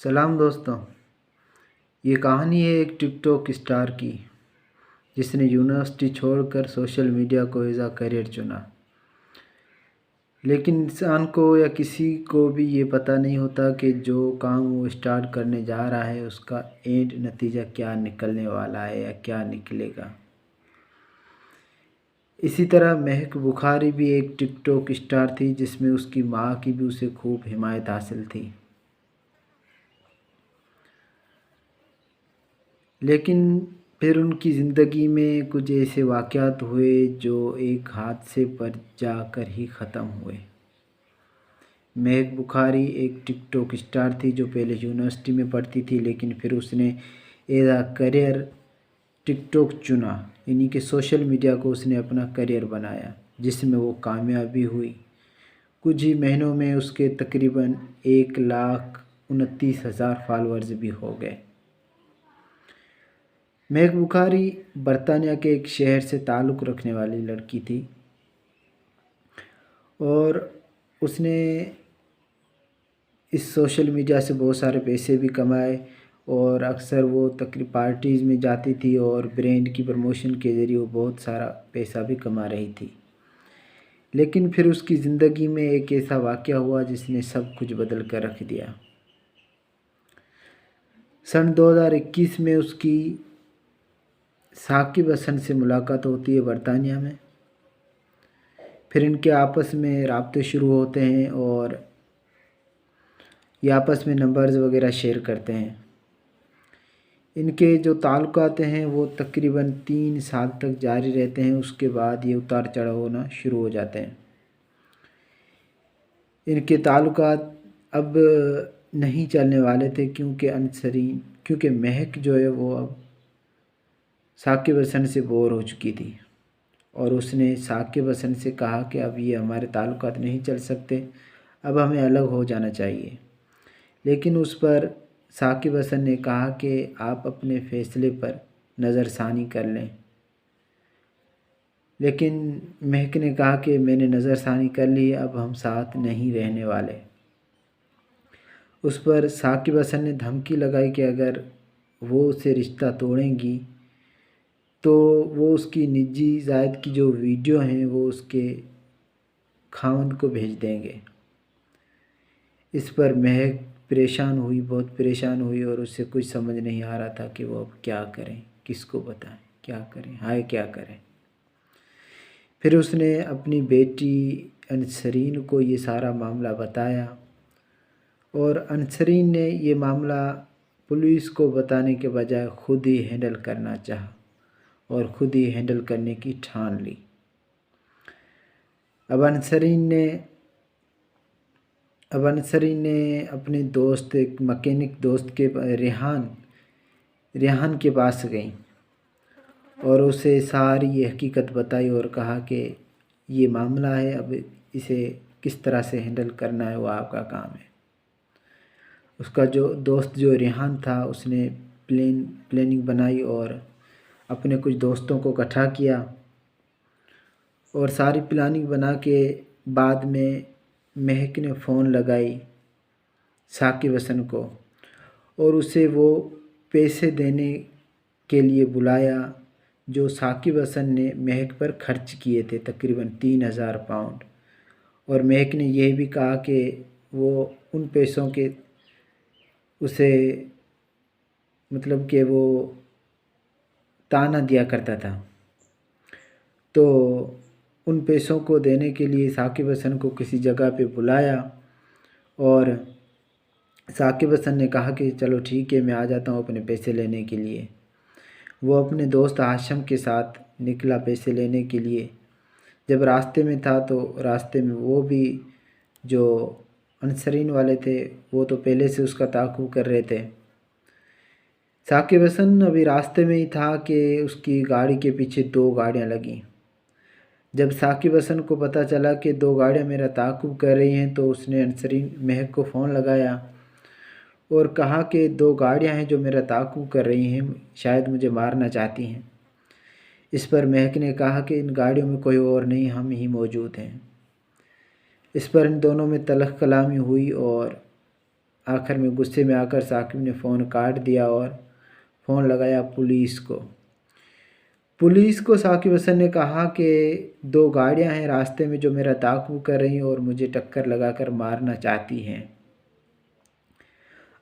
सलाम दोस्तों। ये कहानी है एक टिकटॉक स्टार की जिसने यूनिवर्सिटी छोड़कर सोशल मीडिया को एज आ करियर चुना। लेकिन इंसान को या किसी को भी ये पता नहीं होता कि जो काम वो स्टार्ट करने जा रहा है उसका एंड नतीजा क्या निकलने वाला है या क्या निकलेगा। इसी तरह महक बुखारी भी एक टिकटॉक स्टार थी जिसमें उसकी माँ की भी उसे खूब हिमायत हासिल थी। लेकिन फिर उनकी ज़िंदगी में कुछ ऐसे वाक़यात हुए जो एक हादसे पर जाकर ही ख़त्म हुए। महक बुखारी एक टिकटॉक स्टार थी जो पहले यूनिवर्सिटी में पढ़ती थी, लेकिन फिर उसने एज आ करियर टिकटॉक चुना, यानी कि सोशल मीडिया को उसने अपना करियर बनाया, जिसमें वो कामयाब भी हुई। कुछ ही महीनों में उसके तकरीबन 1,29,000 फॉलोअर्स भी हो गए। महक बुखारी बरतानिया के एक शहर से ताल्लुक़ रखने वाली लड़की थी और उसने इस सोशल मीडिया से बहुत सारे पैसे भी कमाए और अक्सर वो तकरीब पार्टीज़ में जाती थी और ब्रांड की प्रमोशन के ज़रिए वो बहुत सारा पैसा भी कमा रही थी। लेकिन फिर उसकी ज़िंदगी में एक ऐसा वाक़या हुआ जिसने सब कुछ बदल कर रख दिया। सन 2021 में उसकी साकिब हसन से मुलाकात होती है बरतानिया में। फिर इनके आपस में राब्ते शुरू होते हैं और ये आपस में नंबर्स वगैरह शेयर करते हैं। इनके जो ताल्लुकात हैं वो तकरीबन 3 साल तक जारी रहते हैं। उसके बाद ये उतार चढ़ाव होना शुरू हो जाते हैं। इनके ताल्लुकात अब नहीं चलने वाले थे क्योंकि महक जो है वो अब साकिब हसन से बोर हो चुकी थी और उसने साकिब हसन से कहा कि अब ये हमारे ताल्लुकात नहीं चल सकते, अब हमें अलग हो जाना चाहिए। लेकिन उस पर साकिब हसन ने कहा कि आप अपने फ़ैसले पर नज़रसानी कर लें। लेकिन महक ने कहा कि मैंने नज़रसानी कर ली, अब हम साथ नहीं रहने वाले। उस पर साकिब हसन ने धमकी लगाई कि अगर वो उससे रिश्ता तोड़ेंगी तो वो उसकी निजी ज़ायद की जो वीडियो हैं वो उसके खावंद को भेज देंगे। इस पर महक परेशान हुई, बहुत परेशान हुई और उसे कुछ समझ नहीं आ रहा था कि वो अब क्या करें, किसको बताएं, क्या करें, हाय क्या करें। फिर उसने अपनी बेटी अनसरीन को ये सारा मामला बताया और अनसरीन ने ये मामला पुलिस को बताने के बजाय खुद ही हैंडल करना चाहा और ख़ुद ही हैंडल करने की ठान ली। अब अनसरीन ने अपने दोस्त, एक मैकेनिक दोस्त के रेहान के पास गई और उसे सारी ये हकीकत बताई और कहा कि ये मामला है, अब इसे किस तरह से हैंडल करना है वो आपका काम है। उसका जो दोस्त जो रेहान था उसने प्लानिंग बनाई और अपने कुछ दोस्तों को इकट्ठा किया और सारी प्लानिंग बना के बाद में महक ने फ़ोन लगाई साकिब हसन को और उसे वो पैसे देने के लिए बुलाया जो साकिब हसन ने महक पर खर्च किए थे, तकरीबन 3,000 पाउंड। और महक ने यह भी कहा कि वो उन पैसों के उसे मतलब कि वो ताना दिया करता था, तो उन पैसों को देने के लिए साकिब हसन को किसी जगह पे बुलाया और साकिब हसन ने कहा कि चलो ठीक है, मैं आ जाता हूँ अपने पैसे लेने के लिए। वो अपने दोस्त हाशिम के साथ निकला पैसे लेने के लिए। जब रास्ते में था तो रास्ते में वो भी जो अनसरीन वाले थे वो तो पहले से उसका ताक़ुब कर रहे थे। साकिब हसन अभी रास्ते में ही था कि उसकी गाड़ी के पीछे 2 गाड़ियाँ लगीं। जब साकिब हसन को पता चला कि 2 गाड़ियाँ मेरा ताक़ुब कर रही हैं तो उसने अनसरीन महक को फ़ोन लगाया और कहा कि 2 गाड़ियाँ हैं जो मेरा ताक़ुब कर रही हैं, शायद मुझे मारना चाहती हैं। इस पर महक ने कहा कि इन गाड़ियों में कोई और नहीं, हम ही मौजूद हैं। इस पर इन दोनों में तलख़ कलामी हुई और आखिर में गुस्से में आकर साकिब ने फ़ोन काट दिया और फ़ोन लगाया पुलिस को। साकिब हसन ने कहा कि 2 गाड़ियां हैं रास्ते में जो मेरा ताक़ू कर रही हैं और मुझे टक्कर लगाकर मारना चाहती हैं।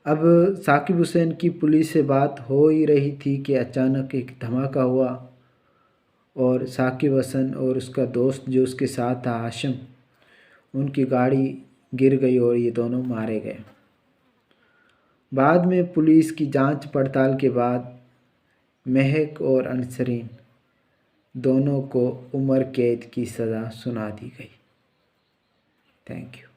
अब साकिब हुसैन की पुलिस से बात हो ही रही थी कि अचानक एक धमाका हुआ और साकिब हसन और उसका दोस्त जो उसके साथ था हाशिम, उनकी गाड़ी गिर गई और ये दोनों मारे गए। बाद में पुलिस की जांच पड़ताल के बाद महक और अंसरीन दोनों को उम्र कैद की सज़ा सुना दी गई। Thank you.